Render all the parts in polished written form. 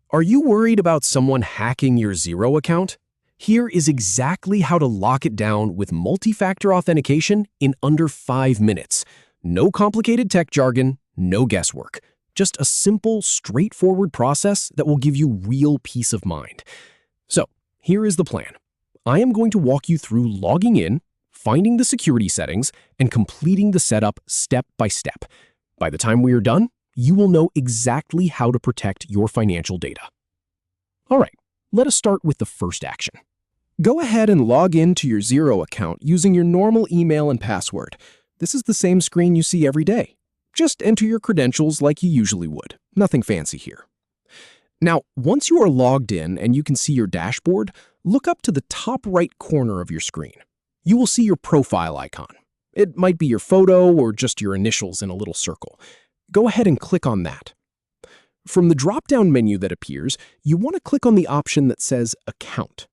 Are you worried about someone hacking your Xero account? Here is exactly how to lock it down with multi-factor authentication in under 5 minutes. No complicated tech jargon, no guesswork. Just a simple, straightforward process that will give you real peace of mind. So, here is the plan. I am going to walk you through logging in, finding the security settings, and completing the setup step by step. By the time we are done, you will know exactly how to protect your financial data. All right, let us start with the first action. Go ahead and log in to your Xero account using your normal email and password. This is the same screen you see every day. Just enter your credentials like you usually would. Nothing fancy here. Now, once you are logged in and you can see your dashboard, look up to the top right corner of your screen. You will see your profile icon. It might be your photo or just your initials in a little circle. Go ahead and click on that. From the drop-down menu that appears, you want to click on the option that says Account.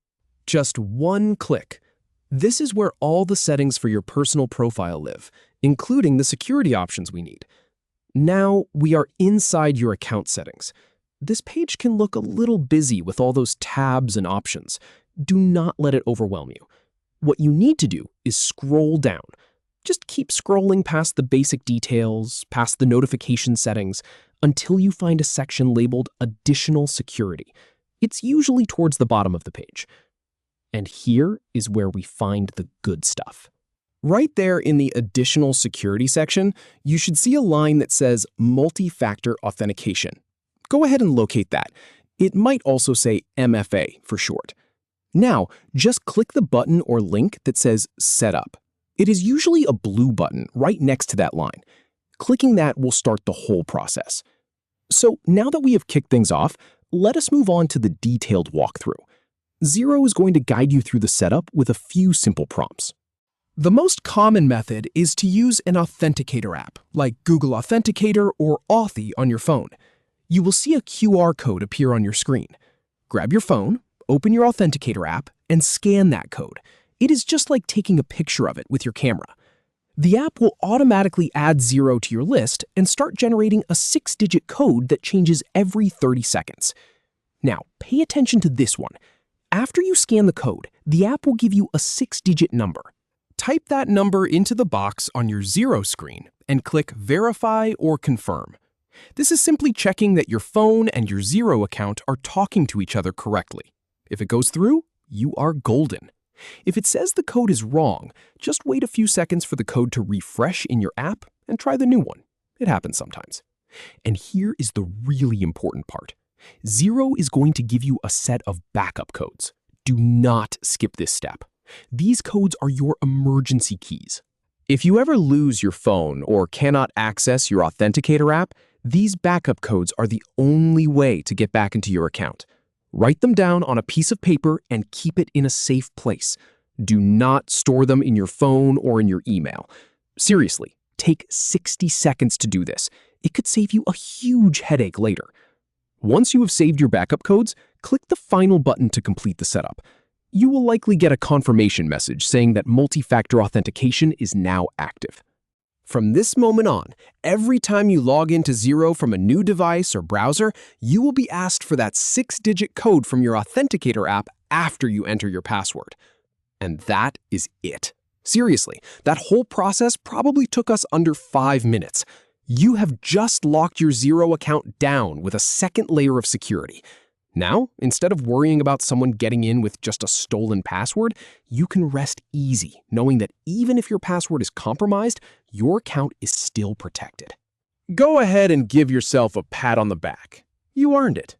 Just one click. This is where all the settings for your personal profile live, including the security options we need. Now we are inside your account settings. This page can look a little busy with all those tabs and options. Do not let it overwhelm you. What you need to do is scroll down. Just keep scrolling past the basic details, past the notification settings, until you find a section labeled Additional Security. It's usually towards the bottom of the page. And here is where we find the good stuff. Right there in the Additional Security section, you should see a line that says Multi-Factor Authentication. Go ahead and locate that. It might also say MFA for short. Now, just click the button or link that says Setup. It is usually a blue button right next to that line. Clicking that will start the whole process. So now that we have kicked things off, let us move on to the detailed walkthrough. Xero is going to guide you through the setup with a few simple prompts. The most common method is to use an Authenticator app, like Google Authenticator or Authy on your phone. You will see a QR code appear on your screen. Grab your phone, open your Authenticator app, and scan that code. It is just like taking a picture of it with your camera. The app will automatically add Xero to your list and start generating a 6-digit code that changes every 30 seconds. Now, pay attention to this one. After you scan the code, the app will give you a 6-digit number. Type that number into the box on your Xero screen and click Verify or Confirm. This is simply checking that your phone and your Xero account are talking to each other correctly. If it goes through, you are golden. If it says the code is wrong, just wait a few seconds for the code to refresh in your app and try the new one. It happens sometimes. And here is the really important part. Xero is going to give you a set of backup codes. Do not skip this step. These codes are your emergency keys. If you ever lose your phone or cannot access your Authenticator app, these backup codes are the only way to get back into your account. Write them down on a piece of paper and keep it in a safe place. Do not store them in your phone or in your email. Seriously, take 60 seconds to do this. It could save you a huge headache later. Once you have saved your backup codes, click the final button to complete the setup. You will likely get a confirmation message saying that multi-factor authentication is now active. From this moment on, every time you log into Xero from a new device or browser, you will be asked for that 6-digit code from your Authenticator app after you enter your password. And that is it. Seriously, that whole process probably took us under 5 minutes. You have just locked your Xero account down with a second layer of security. Now, instead of worrying about someone getting in with just a stolen password, you can rest easy knowing that even if your password is compromised, your account is still protected. Go ahead and give yourself a pat on the back. You earned it.